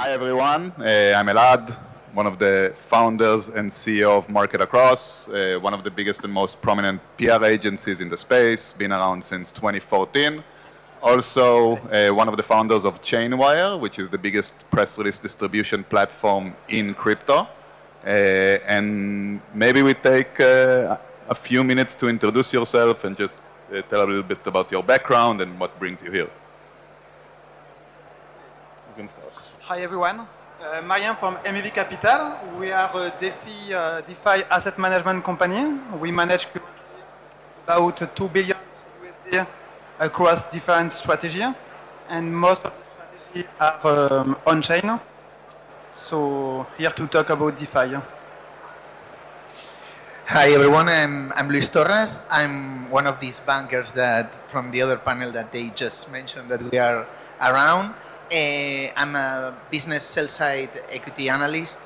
Hi everyone, I'm Elad, one of the founders and CEO of MarketAcross, one of the biggest and most prominent PR agencies in the space, been around since 2014. Also, one of the founders of Chainwire, which is the biggest press release distribution platform in crypto. And maybe we take a few minutes to introduce yourself and just tell a little bit about your background and what brings you here. You can start. Hi everyone, Marien from MEV Capital. We are a DeFi asset management company. We manage about 2 billion USD across different strategies, and most of the strategies are on-chain. So here to talk about DeFi. Hi everyone, I'm Luis Torras. I'm one of these bankers that from the other panel that they just mentioned that we are around. I'm a business sell-side equity analyst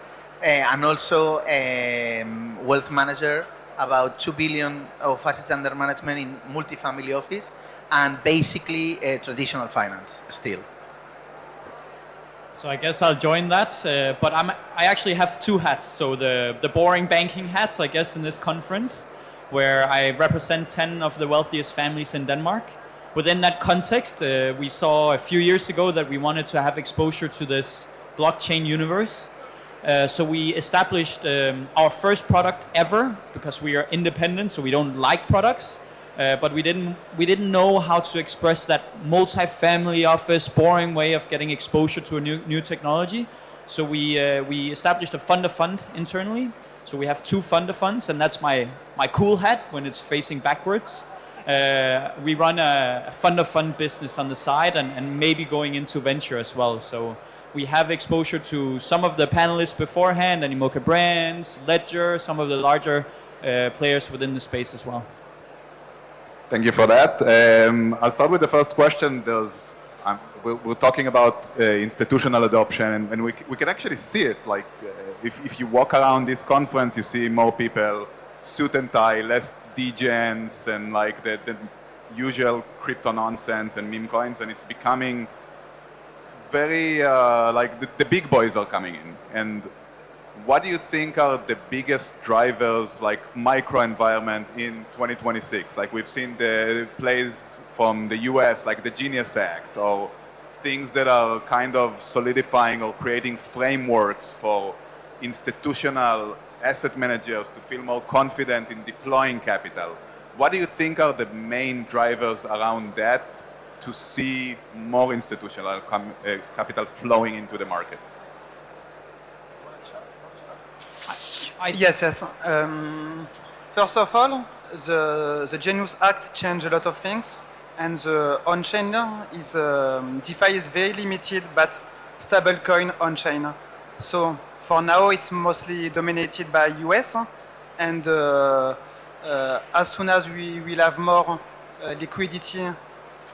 and also a wealth manager, about 2 billion of assets under management in multifamily office, and basically traditional finance still. So I guess I'll join that, but I actually have two hats. So the boring banking hats, I guess, in this conference, where I represent 10 of the wealthiest families in Denmark. Within that context, we saw a few years ago that we wanted to have exposure to this blockchain universe. So we established our first product ever, because we are independent, so we don't like products. But we didn't know how to express that multi-family office boring way of getting exposure to a new technology. So we established a fund of fund internally. So we have two fund of funds, and that's my cool hat when it's facing backwards. We run a fund of fund business on the side, and maybe going into venture as well. So we have exposure to some of the panelists beforehand, Animoca Brands, Ledger, some of the larger players within the space as well. Thank you for that. I'll start with the first question. We're talking about institutional adoption, and we can actually see it. Like if you walk around this conference, you see more people suit and tie, less degens, and like the usual crypto nonsense and meme coins, and it's becoming very like the big boys are coming in. And what do you think are the biggest drivers, like micro environment in 2026? Like we've seen the plays from the US, like the Genius Act, or things that are kind of solidifying or creating frameworks for institutional asset managers to feel more confident in deploying capital. What do you think are the main drivers around that to see more institutional capital flowing into the markets? Yes. First of all, the Genius Act changed a lot of things, and the on-chain is DeFi is very limited, but stablecoin on-chain. So for now, it's mostly dominated by US, and as soon as we will have more liquidity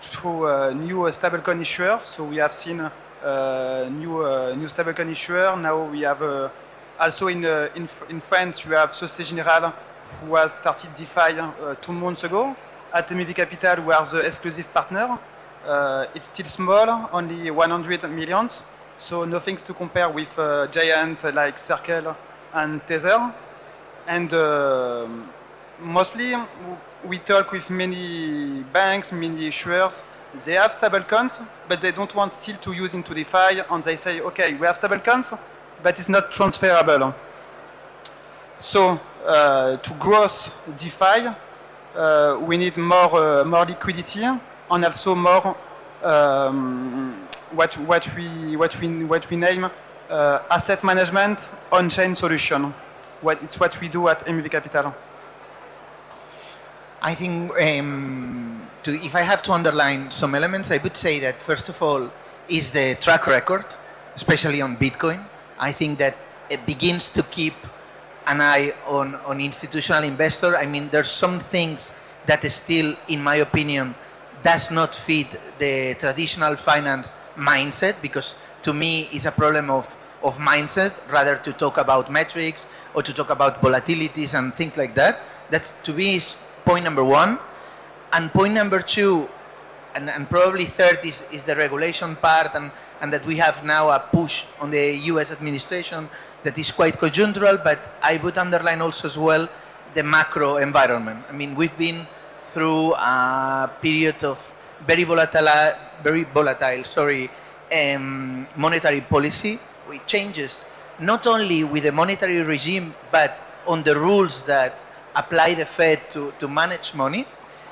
through new stablecoin issuer, so we have seen new stablecoin issuer. Now we have also in France, you have Société Générale, who has started DeFi 2 months ago. At MEV Capital, we are the exclusive partner. It's still small, only 100 millions. So nothing to compare with giant like Circle and Tether. And mostly we talk with many banks, many issuers. They have stablecoins, but they don't want still to use into DeFi. And they say, okay, we have stablecoins, but it's not transferable. So to grow DeFi, we need more liquidity and also more what we name asset management on-chain solution. It's what we do at MEV Capital. I think if I have to underline some elements, I would say that first of all is the track record, especially on Bitcoin. I think that it begins to keep an eye on institutional investor. I mean, there's some things that still, in my opinion, does not fit the traditional finance mindset, because to me it's a problem of mindset rather to talk about metrics or to talk about volatilities and things like that. That's, to me, is point number one. And point number two, and probably third, is the regulation part and that we have now a push on the US administration that is quite conjunctural, but I would underline also as well the macro environment. I mean, we've been through a period of very volatile, monetary policy, with changes not only with the monetary regime, but on the rules that apply the Fed to manage money.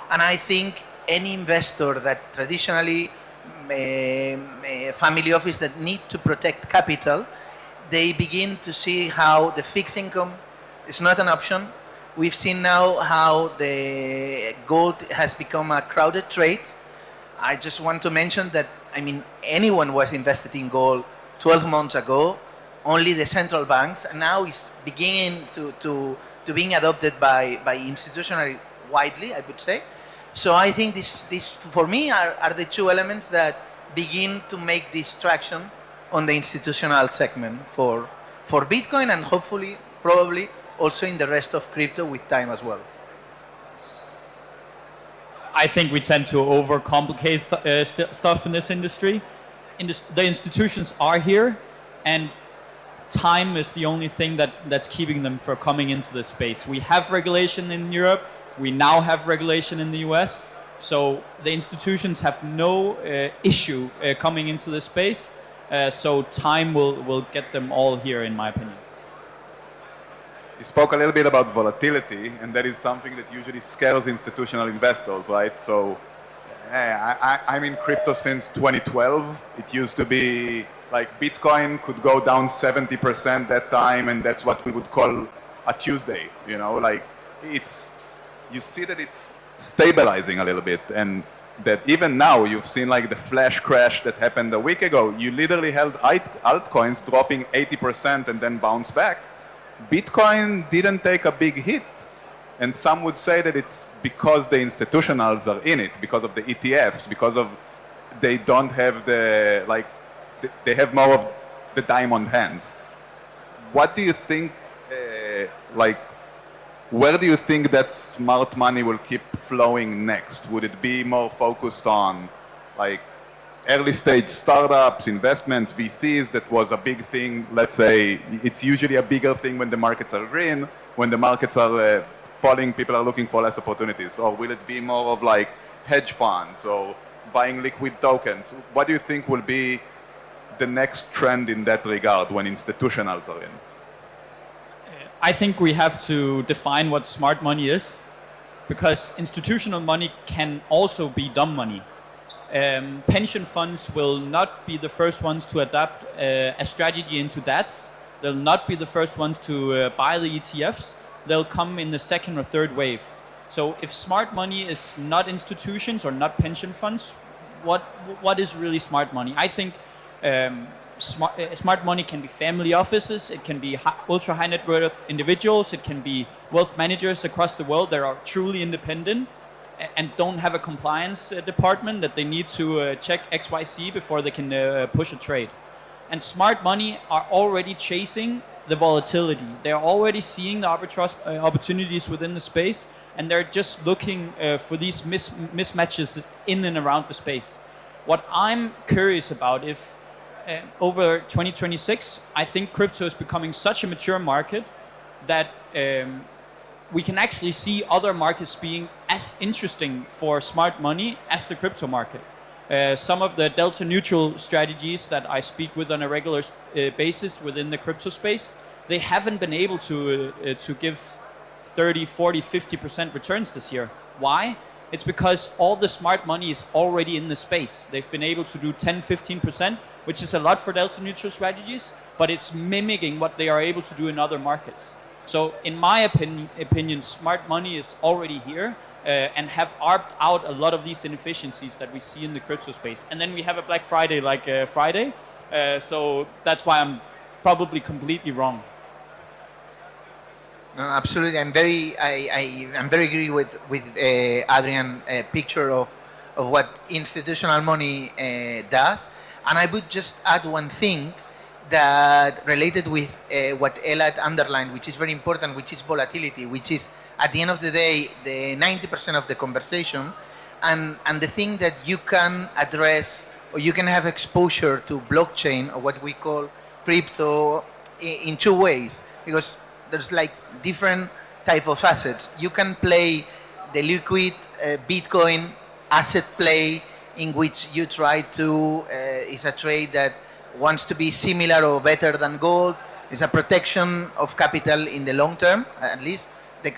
And I think any investor that traditionally, family office that need to protect capital, they begin to see how the fixed income is not an option. We've seen now how the gold has become a crowded trade. I just want to mention that, I mean, anyone was invested in gold 12 months ago, only the central banks, and now it's beginning to being adopted by institutionally widely, I would say. So I think this for me are the two elements that begin to make this traction on the institutional segment for Bitcoin, and hopefully, probably also in the rest of crypto with time as well. I think we tend to overcomplicate stuff in this industry. The institutions are here, and time is the only thing that's keeping them from coming into the space. We have regulation in Europe. We now have regulation in the US. So the institutions have no issue coming into the space. So time will get them all here, in my opinion. You spoke a little bit about volatility, and that is something that usually scares institutional investors, right? So I'm in crypto since 2012. It used to be like Bitcoin could go down 70% that time, and that's what we would call a Tuesday, you know, like you see that it's stabilizing a little bit, and that even now you've seen like the flash crash that happened a week ago. You literally held altcoins dropping 80% and then bounce back. Bitcoin didn't take a big hit. And some would say that it's because the institutionals are in it, because of the ETFs, because of they don't have they have more of the diamond hands. What do you think, where do you think that smart money will keep flowing next? Would it be more focused on like early stage startups, investments, VCs? That was a big thing. Let's say it's usually a bigger thing when the markets are green. When the markets are falling, people are looking for less opportunities. Or will it be more of like hedge funds or buying liquid tokens? What do you think will be the next trend in that regard when institutionals are in? I think we have to define what smart money is, because institutional money can also be dumb money. Pension funds will not be the first ones to adapt a strategy into that. They'll not be the first ones to buy the ETFs. They'll come in the second or third wave. So if smart money is not institutions or not pension funds, what is really smart money? I think smart money can be family offices, it can be ultra high net worth individuals, it can be wealth managers across the world that are truly independent and don't have a compliance department that they need to check XYZ before they can push a trade. And smart money are already chasing the volatility. They're already seeing the arbitrage opportunities within the space, and they're just looking for these mismatches in and around the space. What I'm curious about, if over 2026, I think crypto is becoming such a mature market that we can actually see other markets being as interesting for smart money as the crypto market. Some of the delta neutral strategies that I speak with on a regular basis within the crypto space, they haven't been able to give 30, 40, 50% returns this year. Why? It's because all the smart money is already in the space. They've been able to do 10, 15%, which is a lot for delta neutral strategies, but it's mimicking what they are able to do in other markets. So in my opinion, smart money is already here and have arbed out a lot of these inefficiencies that we see in the crypto space. And then we have a Black Friday like Friday. So that's why I'm probably completely wrong. No, absolutely. I'm very agree with Adrian picture of what institutional money does. And I would just add one thing that related with what Elad underlined, which is very important, which is volatility, which is at the end of the day the 90% of the conversation, and the thing that you can address or you can have exposure to blockchain or what we call crypto in two ways, because there's like different type of assets. You can play the liquid Bitcoin asset play, in which you try to, is a trade that wants to be similar or better than gold. It's a protection of capital in the long term, at least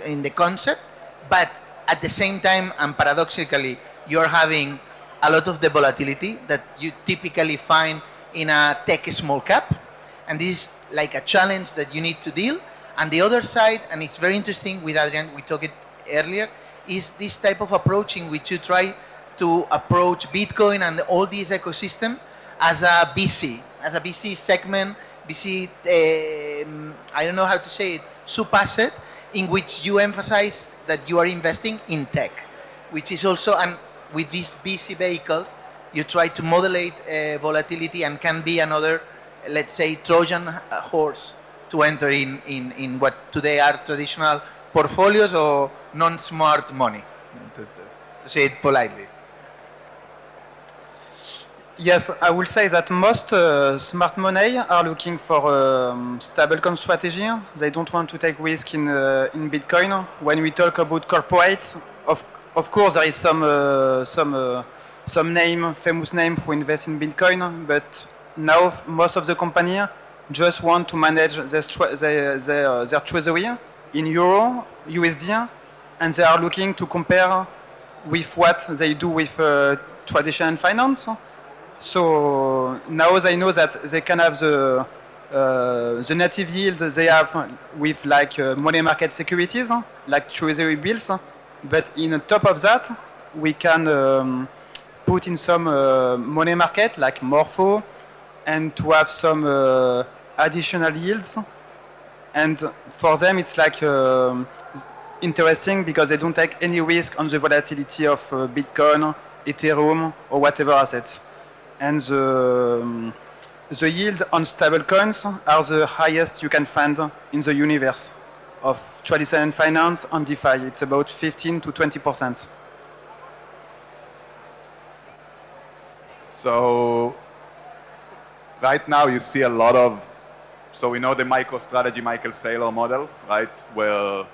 in the concept. But at the same time, and paradoxically, you're having a lot of the volatility that you typically find in a tech small cap. And this is like a challenge that you need to deal. And the other side, and it's very interesting with Adrian, we talked it earlier, is this type of approach in which you try to approach Bitcoin and all this ecosystem as a VC segment, VC, I don't know how to say it, sub-asset, in which you emphasize that you are investing in tech, which is also, and with these VC vehicles, you try to modulate volatility and can be another, let's say, Trojan horse to enter in what today are traditional portfolios or non-smart money, to say it politely. Yes, I will say that most smart money are looking for stablecoin strategy. They don't want to take risk in Bitcoin. When we talk about corporates, of course there is some name, famous name who invest in Bitcoin, but now most of the company just want to manage their treasury in euro, USD, and they are looking to compare with what they do with traditional finance. So now they know that they can have the native yield they have with like money market securities, like treasury bills. But in top of that, we can put in some money market like Morpho, and to have some additional yields. And for them, it's like interesting because they don't take any risk on the volatility of Bitcoin, Ethereum, or whatever assets. And the yield on stablecoins are the highest you can find in the universe of traditional finance and DeFi. It's about 15 to 20%. So right now you see a lot of, so we know the MicroStrategy Michael Saylor model, right, where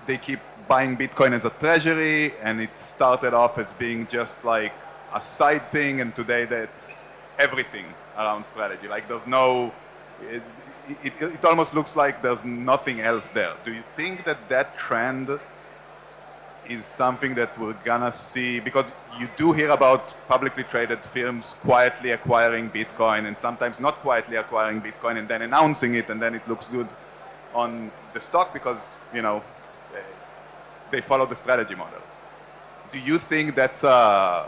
they keep buying Bitcoin as a treasury, and it started off as being just like a side thing, and today that's everything around strategy. Like there's no, it almost looks like there's nothing else there. Do you think that that trend is something that we're gonna see? Because you do hear about publicly traded firms quietly acquiring Bitcoin, and sometimes not quietly acquiring Bitcoin and then announcing it, and then it looks good on the stock because, you know, they follow the strategy model. Do you think that's a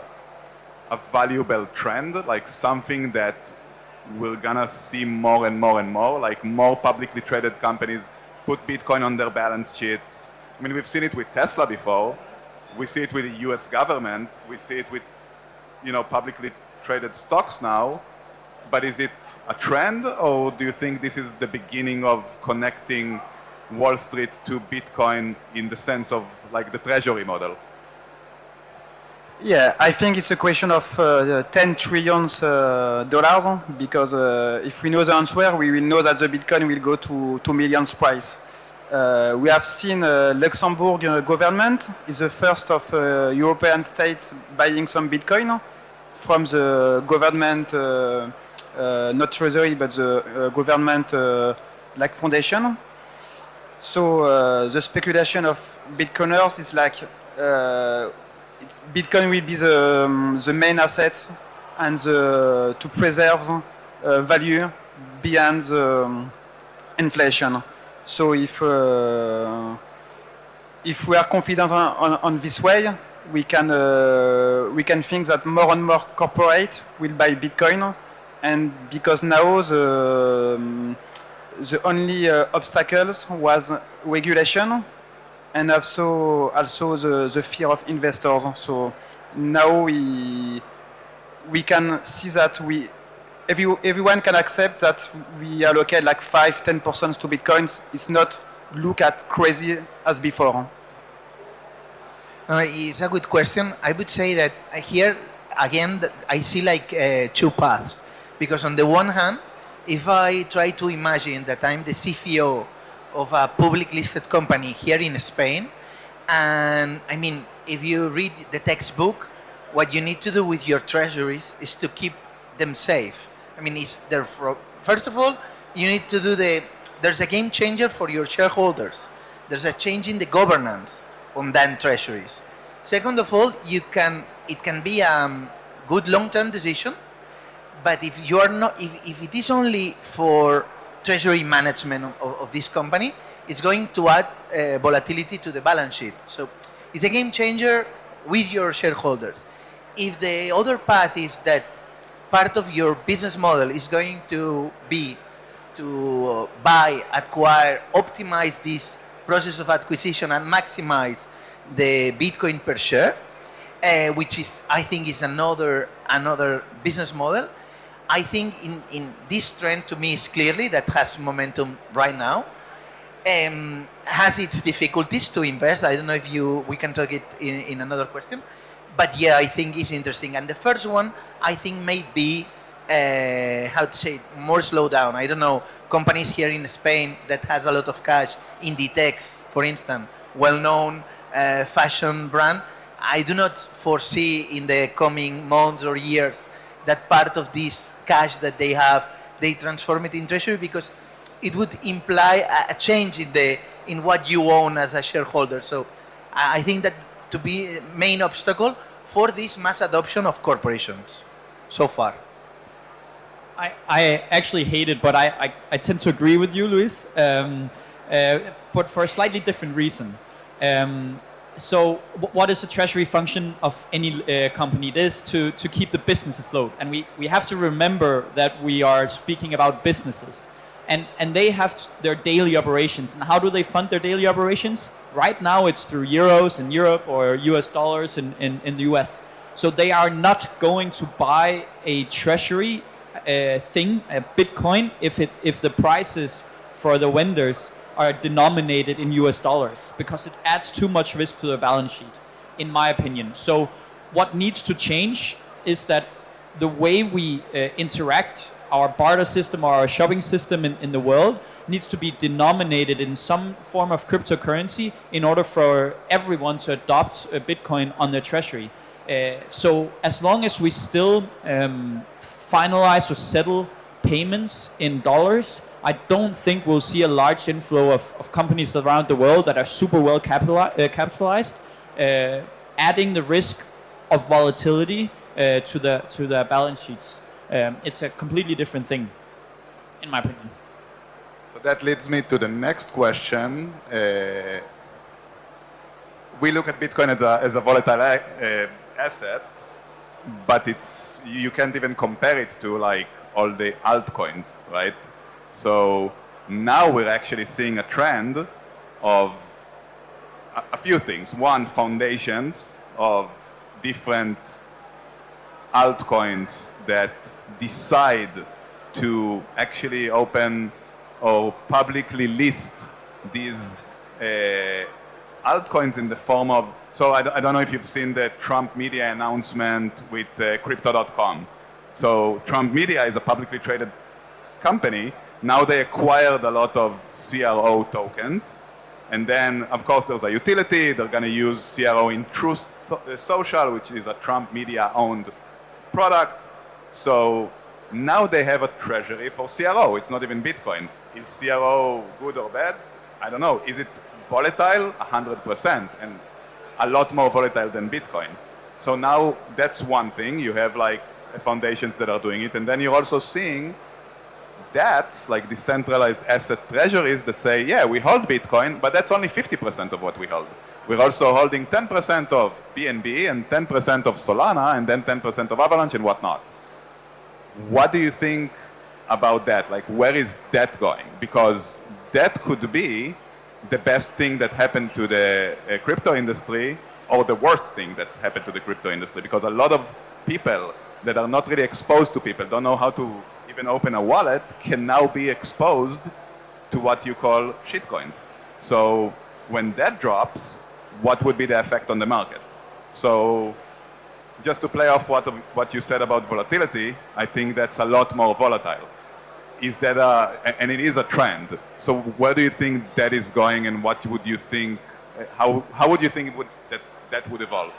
valuable trend, like something that we're gonna see more and more and more, like more publicly traded companies put Bitcoin on their balance sheets? I mean, we've seen it with Tesla before. We see it with the US government. We see it with, you know, publicly traded stocks now. But is it a trend, or do you think this is the beginning of connecting Wall Street to Bitcoin in the sense of like the treasury model? Yeah, I think it's a question of $10 trillion because if we know the answer, we will know that the Bitcoin will go to 2 million price. We have seen Luxembourg government is the first of European states buying some Bitcoin from the government, not treasury, but the government like foundation. So the speculation of Bitcoiners is like Bitcoin will be the main assets and to preserve value beyond the inflation. So if we are confident on this way, we can think that more and more corporate will buy Bitcoin, and because now the only obstacles was regulation and also the fear of investors. So now we can see that everyone can accept that we allocate like 5-10% to Bitcoins. It's not look at crazy as before. It's a good question. I would say that here again, I see like two paths. Because on the one hand, if I try to imagine that I'm the CFO of a public listed company here in Spain, and I mean, if you read the textbook, what you need to do with your treasuries is to keep them safe. I mean, first of all, you need to do there's a game changer for your shareholders. There's a change in the governance on that treasuries. Second of all, it can be a good long-term decision, but if you are not, if it is only for treasury management of this company, it's going to add volatility to the balance sheet. So it's a game changer with your shareholders. If the other path is that part of your business model is going to be to buy, acquire, optimize this process of acquisition and maximize the Bitcoin per share, which is, I think, is another business model. I think in this trend, to me, is clearly that has momentum right now. Has its difficulties to invest. I don't know if we can talk it in another question, but yeah, I think it's interesting. And the first one, I think, may be how to say it, more slow down. I don't know, companies here in Spain that has a lot of cash, Inditex, for instance, well-known fashion brand. I do not foresee in the coming months or years that part of this cash that they have, they transform it in treasury, because it would imply a change in what you own as a shareholder. So I think that to be a main obstacle for this mass adoption of corporations so far. I actually hate it, but I tend to agree with you, Luis, but for a slightly different reason. So what is the treasury function of any company? It is to keep the business afloat. And we have to remember that we are speaking about businesses. And they have their daily operations. And how do they fund their daily operations? Right now it's through euros in Europe or US dollars in the US. So they are not going to buy a treasury thing, a Bitcoin, if the prices for the vendors are denominated in US dollars, because it adds too much risk to the balance sheet, in my opinion. So what needs to change is that the way we interact, our barter system or our shopping system in the world needs to be denominated in some form of cryptocurrency in order for everyone to adopt a Bitcoin on their treasury. So as long as we still finalize or settle payments in dollars, I don't think we'll see a large inflow of companies around the world that are super well capitalized, adding the risk of volatility to the balance sheets. It's a completely different thing, in my opinion. So that leads me to the next question. We look at Bitcoin as a volatile asset, but you can't even compare it to like all the altcoins, right? So now we're actually seeing a trend of a few things. One, foundations of different altcoins that decide to actually open or publicly list these altcoins in the form of, so I don't know if you've seen the Trump media announcement with crypto.com. So Trump Media is a publicly traded company. Now they acquired a lot of CRO tokens. And then, of course, there's a utility. They're going to use CRO in Truth Social, which is a Trump Media-owned product. So now they have a treasury for CRO. It's not even Bitcoin. Is CRO good or bad? I don't know. Is it volatile? 100%. And a lot more volatile than Bitcoin. So now that's one thing. You have like foundations that are doing it. And then you're also seeing DATs, like decentralized asset treasuries, that say, yeah, we hold Bitcoin, but that's only 50% of what we hold. We're also holding 10% of BNB and 10% of Solana and then 10% of Avalanche and whatnot. What do you think about that? Like, where is that going? Because that could be the best thing that happened to the crypto industry, or the worst thing that happened to the crypto industry, because a lot of people that are not really exposed to people, don't know how to even open a wallet, can now be exposed to what you call shitcoins. So when that drops, what would be the effect on the market? So just to play off what you said about volatility, I think that's a lot more volatile. Is that and it is a trend. So where do you think that is going, and what would you think? How would you think that would evolve?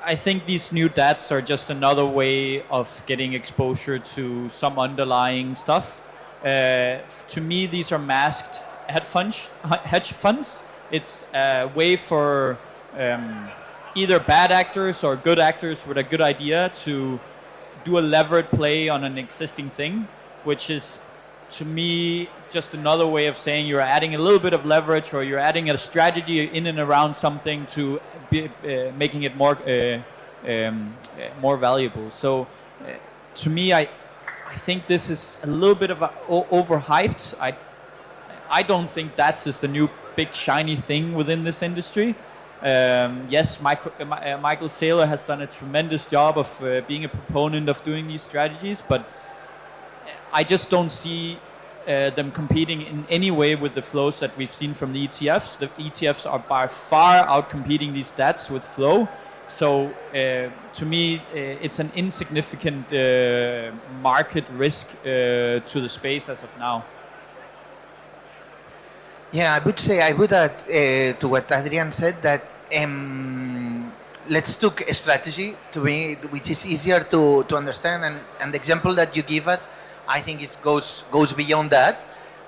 I think these new DATs are just another way of getting exposure to some underlying stuff. To me, these are masked hedge funds. It's a way for either bad actors or good actors with a good idea to do a levered play on an existing thing, which is, to me, just another way of saying you're adding a little bit of leverage, or you're adding a strategy in and around something to be, making it more valuable. So to me, I think this is a little bit of overhyped. I don't think that's just the new big shiny thing within this industry. Yes, Michael Saylor has done a tremendous job of being a proponent of doing these strategies, but I just don't see them competing in any way with the flows that we've seen from the ETFs. The ETFs are by far outcompeting these stats with flow. So to me, it's an insignificant market risk to the space as of now. Yeah, I would add to what Adrian said that let's take a strategy to me which is easier to understand, and the example that you give us, I think it goes beyond that.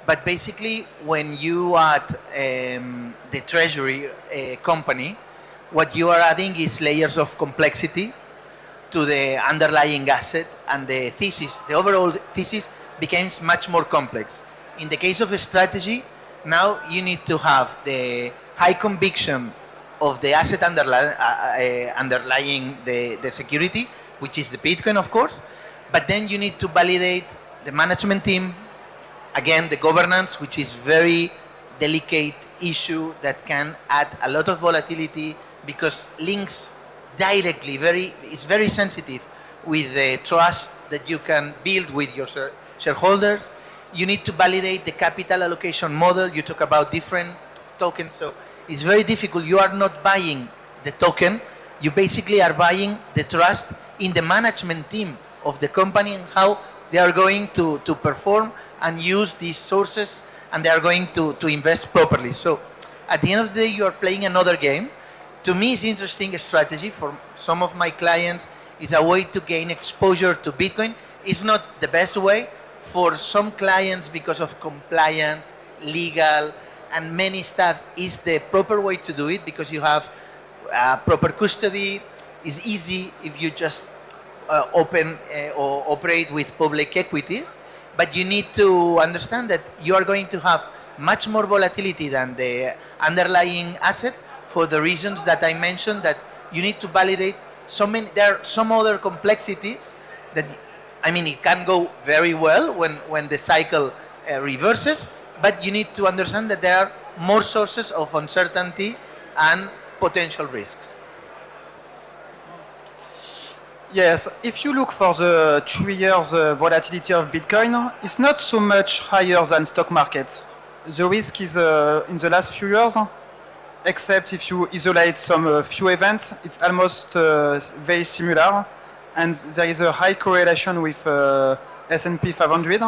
But basically, when you add the treasury company, what you are adding is layers of complexity to the underlying asset, and the overall thesis becomes much more complex. In the case of a strategy, now you need to have the high conviction of the asset underlying the security, which is the Bitcoin, of course, but then you need to validate the management team, again, the governance, which is very delicate issue that can add a lot of volatility because links directly, it's very sensitive with the trust that you can build with your shareholders. You need to validate the capital allocation model. You talk about different tokens, so it's very difficult. You are not buying the token. You basically are buying the trust in the management team of the company and how they are going to perform and use these sources, and they are going to invest properly. So at the end of the day, you are playing another game. To me, it's interesting strategy. For some of my clients, it's a way to gain exposure to Bitcoin. It's not the best way. For some clients, because of compliance, legal, and many stuff, is the proper way to do it because you have proper custody. It's easy if you just open or operate with public equities, but you need to understand that you are going to have much more volatility than the underlying asset for the reasons that I mentioned, that you need to validate there are some other complexities that, I mean, it can go very well when the cycle reverses, but you need to understand that there are more sources of uncertainty and potential risks. Yes, if you look for the 3 years volatility of Bitcoin, it's not so much higher than stock markets. The risk is in the last few years, except if you isolate some few events, it's almost very similar. And there is a high correlation with S&P 500.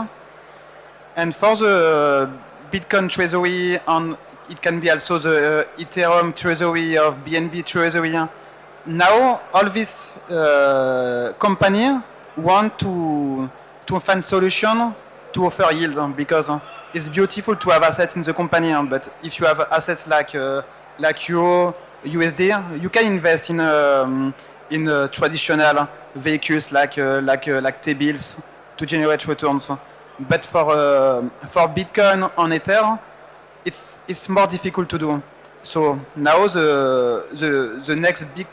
And for the Bitcoin treasury, and it can be also the Ethereum treasury of BNB treasury, now all these companies want to find solution to offer yield, because it's beautiful to have assets in the company, but if you have assets like Euro, USD, you can invest in traditional vehicles like T-bills to generate returns. But for Bitcoin on Ether, it's more difficult to do. So now the next big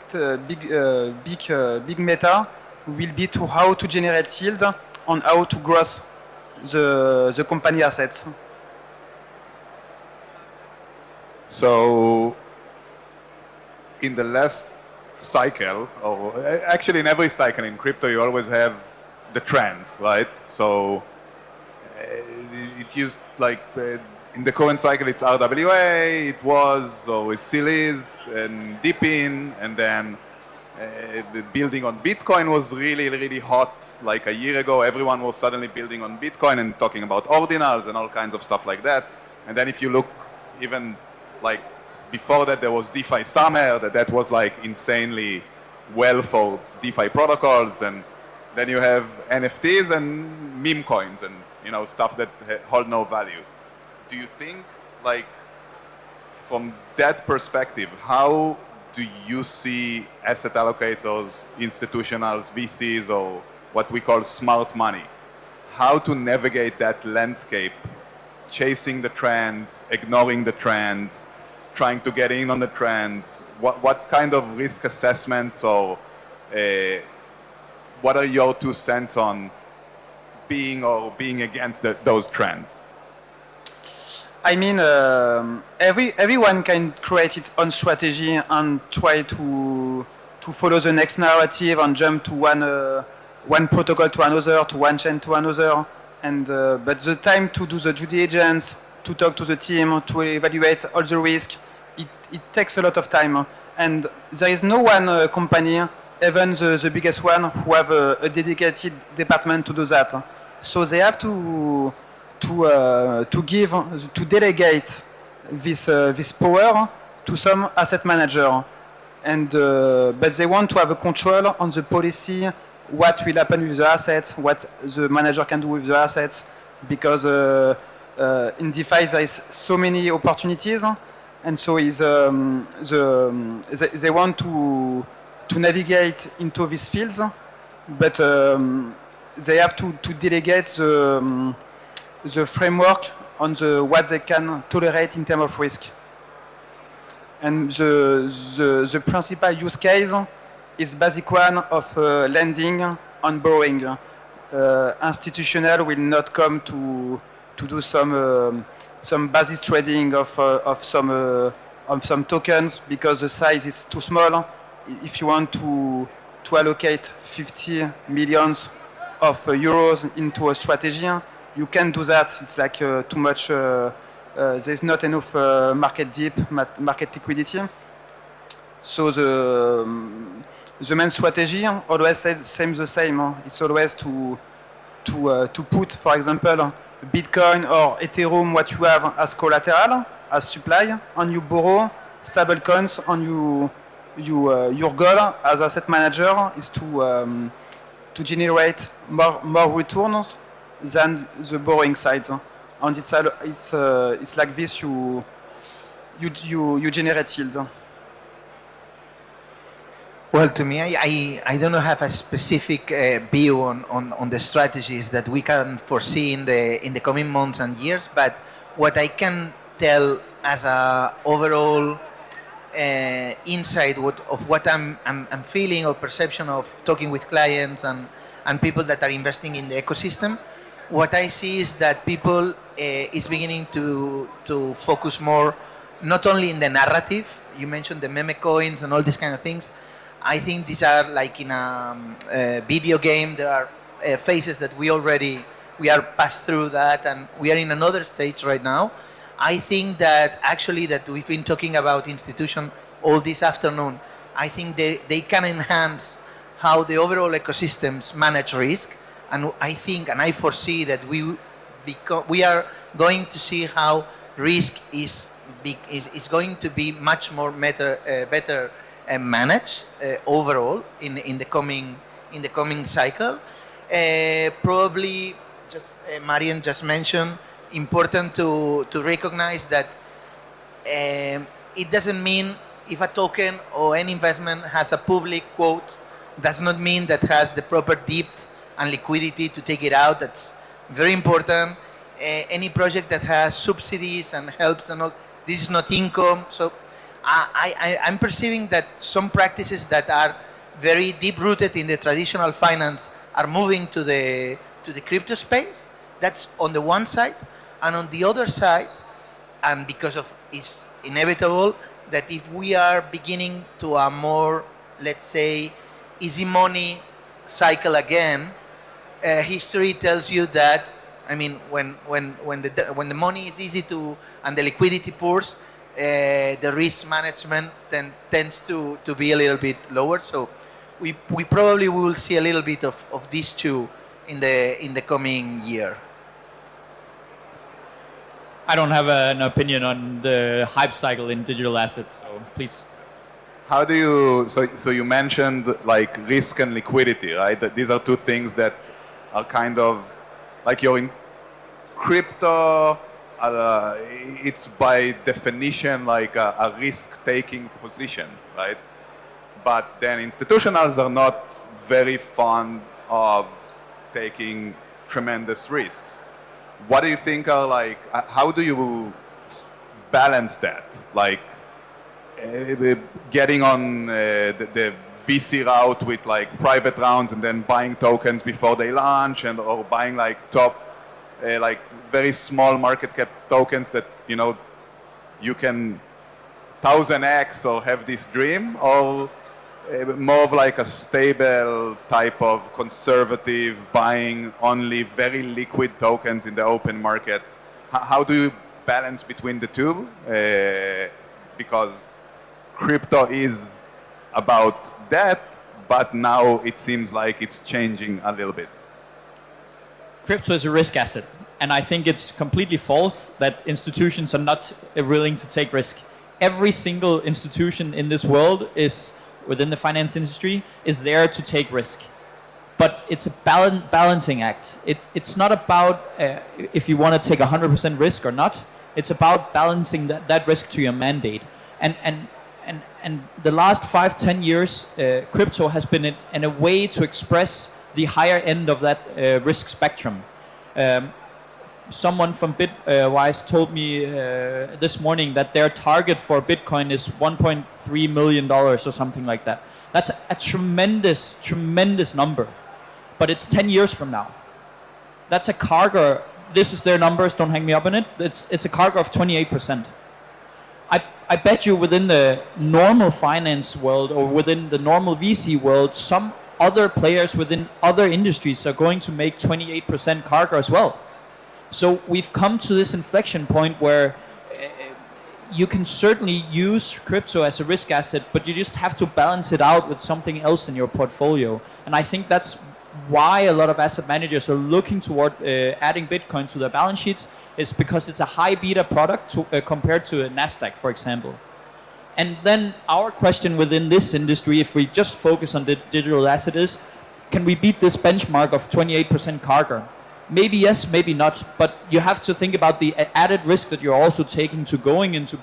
meta will be to how to generate yield on how to grow the company assets. So in the last cycle, or actually in every cycle in crypto, you always have the trends, right? So it used like in the current cycle it's RWA, it was, or it still is, and deep in, and then the building on Bitcoin was really, really hot. Like a year ago, everyone was suddenly building on Bitcoin and talking about ordinals and all kinds of stuff like that. And then if you look even like before that, there was DeFi Summer, that was like insanely well for DeFi protocols. And then you have NFTs and meme coins and, you know, stuff that hold no value. Do you think, like, from that perspective, how do you see asset allocators, institutionals, VCs, or what we call smart money? How to navigate that landscape, chasing the trends, ignoring the trends, trying to get in on the trends? What kind of risk assessments or what are your 2 cents on being or being against those trends? I mean, everyone can create its own strategy and try to follow the next narrative and jump to one protocol to another, to one chain to another. And but the time to do the due diligence, to talk to the team, to evaluate all the risk, it takes a lot of time. And there is no one company, even the biggest one, who have a dedicated department to do that. So they have to delegate this power to some asset manager, and but they want to have a control on the policy, what will happen with the assets, what the manager can do with the assets, because in DeFi there is so many opportunities, and so they want to navigate into these fields, but they have to delegate the framework on what they can tolerate in terms of risk. And the principal use case is basic one of lending and borrowing. Institutional will not come to do some basis trading of some tokens because the size is too small. If you want to allocate 50 millions of euros into a strategy, you can do that. It's like too much. There's not enough market liquidity. So the main strategy always seems the same. It's always to put, for example, Bitcoin or Ethereum, what you have as collateral, as supply, and you borrow stable coins, and your goal as asset manager is to generate more returns than the borrowing side, and it's like this you generate yield. Well, to me, I don't have a specific view on the strategies that we can foresee in the coming months and years, but what I can tell as a overall insight of what I'm feeling or perception of talking with clients and people that are investing in the ecosystem, what I see is that people is beginning to focus more not only in the narrative. You mentioned the meme coins and all these kind of things. I think these are like in a video game. There are phases that we are passed through that, and we are in another stage right now. I think that actually that we've been talking about institution all this afternoon. I think they can enhance how the overall ecosystems manage risk. And I think, and I foresee that we are going to see how risk is going to be much more better managed overall in the coming cycle. Probably, just Marien just mentioned, important to recognize that it doesn't mean if a token or any investment has a public quote, does not mean that has the proper depth and liquidity to take it out. That's very important. Any project that has subsidies and helps and all, this is not income. So I'm perceiving that some practices that are very deep rooted in the traditional finance are moving to the crypto space. That's on the one side, and on the other side, and because of it's inevitable that if we are beginning to a more, let's say, easy money cycle again, history tells you that I mean, when the money is easy to and the liquidity pours, the risk management tends to be a little bit lower. So we probably will see a little bit of these two in the coming year. I don't have an opinion on the hype cycle in digital assets, so please. How do you, so you mentioned like risk and liquidity, right? That these are two things that are kind of, like you're in crypto, it's by definition like a risk-taking position, right? But then institutionals are not very fond of taking tremendous risks. What do you think are like, how do you balance that? Like getting on the VC route with like private rounds and then buying tokens before they launch, and or buying like top, like very small market cap tokens that, you know, you can 1000x or have this dream, or more of like a stable type of conservative buying only very liquid tokens in the open market? How do you balance between the two? Because crypto is about that, but now it seems like it's changing a little bit. Crypto is a risk asset, and I think it's completely false that institutions are not willing to take risk. Every single institution in this world is, within the finance industry, is there to take risk. But it's a balancing act. It's not about if you want to take 100% risk or not. It's about balancing that risk to your mandate. And the last 5-10 years, crypto has been in a way to express the higher end of that risk spectrum. Someone from Bitwise told me this morning that their target for Bitcoin is $1.3 million or something like that. That's a tremendous, tremendous number. But it's 10 years from now. That's a CAGR. This is their numbers, don't hang me up on it. It's a CAGR of 28%. I bet you within the normal finance world or within the normal VC world, some other players within other industries are going to make 28% CAGR as well. So we've come to this inflection point where you can certainly use crypto as a risk asset, but you just have to balance it out with something else in your portfolio. And I think that's why a lot of asset managers are looking toward adding Bitcoin to their balance sheets, is because it's a high beta product compared to a NASDAQ, for example. And then our question within this industry, if we just focus on the digital asset, is can we beat this benchmark of 28% CAGR? Maybe yes, maybe not, but you have to think about the added risk that you're also taking to going into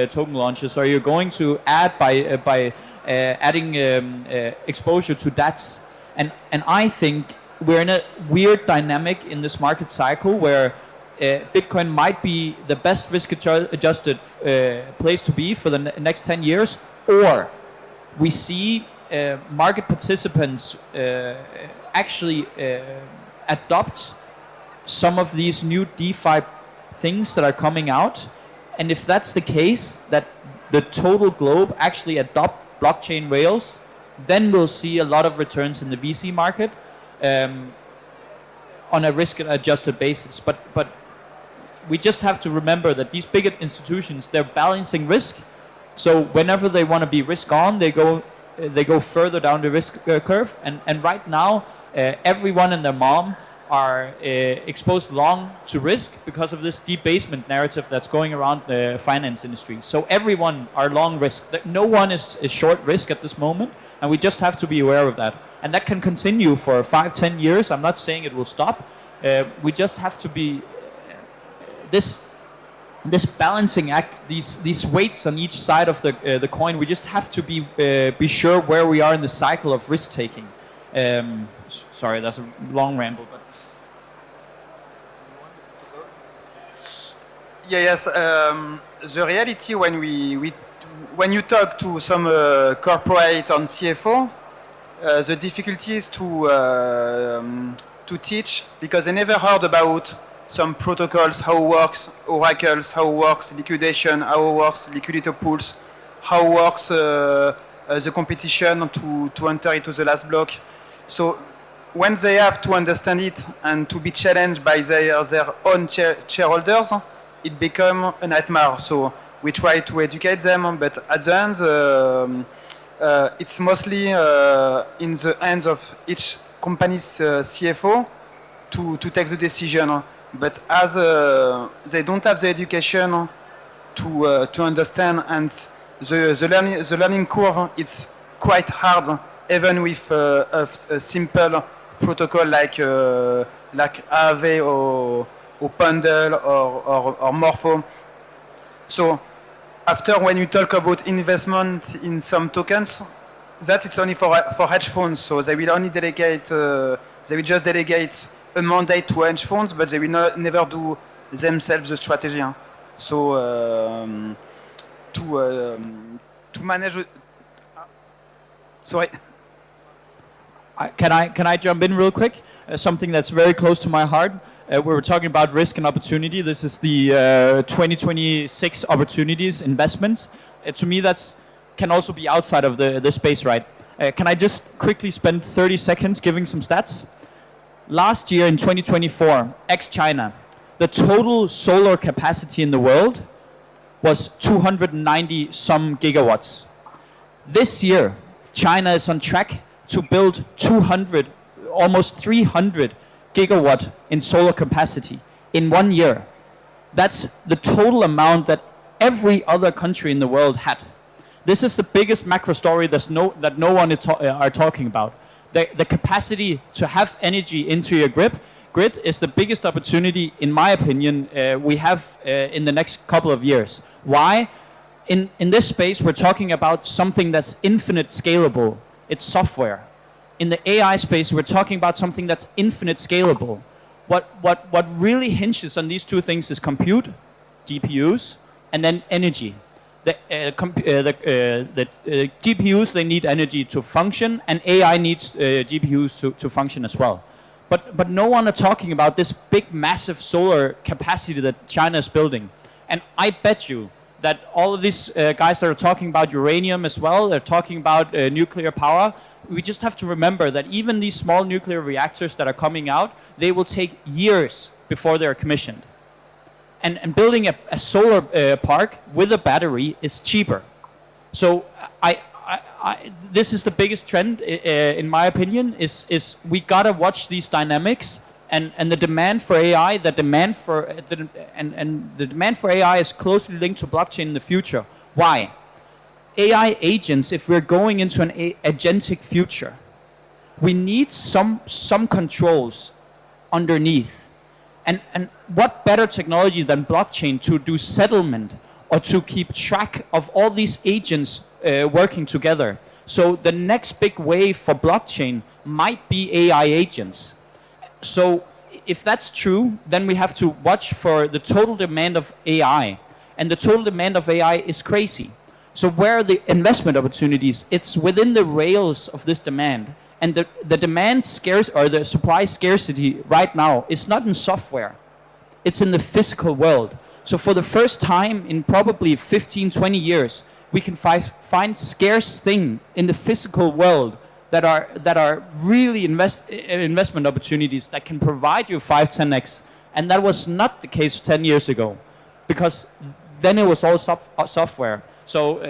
token launches, or you're going to add by adding exposure to DATs. And I think we're in a weird dynamic in this market cycle where Bitcoin might be the best risk-adjusted place to be for the next 10 years, or we see market participants actually adopt some of these new DeFi things that are coming out. And if that's the case, that the total globe actually adopt blockchain rails, then we'll see a lot of returns in the VC market on a risk-adjusted basis. But we just have to remember that these big institutions, they're balancing risk. So whenever they want to be risk on, they go further down the risk curve. And right now, everyone and their mom are exposed long to risk because of this debasement narrative that's going around the finance industry. So everyone are long risk. No one is short risk at this moment, and we just have to be aware of that. And that can continue for 5-10 years. I'm not saying it will stop. We just have to be this balancing act, these weights on each side of the coin. We just have to be sure where we are in the cycle of risk taking. Sorry, that's a long ramble, but. Yes. The reality when you talk to some corporate and CFO, the difficulty is to teach, because they never heard about some protocols, how it works oracles, how it works liquidation, how it works liquidity pools, how it works the competition to enter into the last block. So when they have to understand it and to be challenged by their own shareholders, it becomes a nightmare. So we try to educate them, but at the end, it's mostly in the hands of each company's CFO to take the decision. But as they don't have the education to understand, and the learning curve, it's quite hard, even with a simple protocol like Aave or Bundle or Morpho. So after, when you talk about investment in some tokens, that it's only for hedge funds. So they will only delegate, they will just delegate a mandate to hedge funds, but they will never do themselves the strategy. So to manage. Sorry. Can I jump in real quick? Something that's very close to my heart. We were talking about risk and opportunity. This is the 2026 opportunities investments. To me, that's can also be outside of the space, right? Can I just quickly spend 30 seconds giving some stats? Last year in 2024, ex-China, the total solar capacity in the world was 290 some gigawatts. This year, China is on track to build 200, almost 300 gigawatt in solar capacity in 1 year. That's the total amount that every other country in the world had. This is the biggest macro story that no one are talking about. The capacity to have energy into your grid is the biggest opportunity, in my opinion, we have in the next couple of years. Why? In this space, we're talking about something that's infinite scalable. It's software. In the AI space, we're talking about something that's infinite scalable. What really hinges on these two things is compute, GPUs, and then energy. The GPUs, they need energy to function, and AI needs GPUs to function as well. But no one are talking about this big, massive solar capacity that China is building. And I bet you that all of these guys that are talking about uranium as well, they're talking about nuclear power. We just have to remember that even these small nuclear reactors that are coming out, they will take years before they're commissioned. And building a solar park with a battery is cheaper. So this is the biggest trend, in my opinion, is we gotta watch these dynamics and the demand for AI. The demand for AI is closely linked to blockchain in the future. Why? AI agents, if we're going into an agentic future, we need some controls underneath. And what better technology than blockchain to do settlement or to keep track of all these agents working together? So the next big wave for blockchain might be AI agents. So if that's true, then we have to watch for the total demand of AI. And the total demand of AI is crazy. So where are the investment opportunities? It's within the rails of this demand. And the demand scarce or the supply scarcity right now is not in software. It's in the physical world. So for the first time in probably 15, 20 years, we can find scarce things in the physical world that are really investment opportunities that can provide you 5, 10x. And that was not the case 10 years ago, because then it was all software. So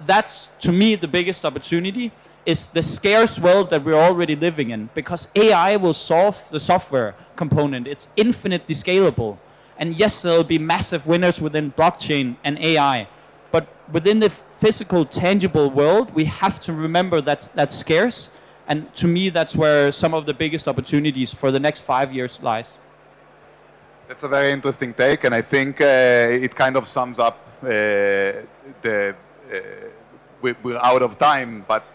that's, to me, the biggest opportunity is the scarce world that we're already living in, because AI will solve the software component. It's infinitely scalable. And yes, there'll be massive winners within blockchain and AI, but within the physical, tangible world, we have to remember that's scarce. And to me, that's where some of the biggest opportunities for the next 5 years lies. That's a very interesting take, and I think it kind of sums up we're out of time, but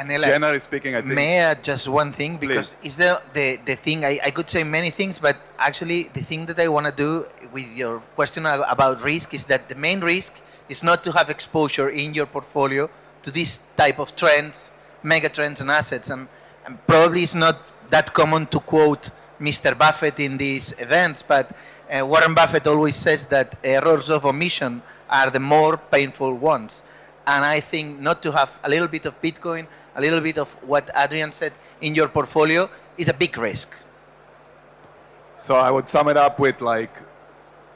And Elad, generally speaking, I think... May I add just one thing? Because is the thing, I could say many things, but actually the thing that I want to do with your question about risk is that the main risk is not to have exposure in your portfolio to this type of trends, mega trends and assets. And probably it's not that common to quote Mr. Buffett in these events, but Warren Buffett always says that errors of omission are the more painful ones. And I think not to have a little bit of Bitcoin, a little bit of what Adrian said in your portfolio is a big risk. So I would sum it up with like,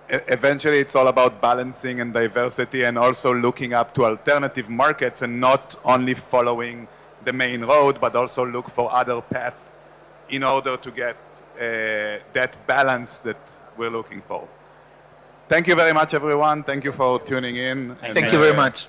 eventually it's all about balancing and diversity and also looking up to alternative markets and not only following the main road, but also look for other paths in order to get that balance that we're looking for. Thank you very much, everyone. Thank you for tuning in. Thank you very much.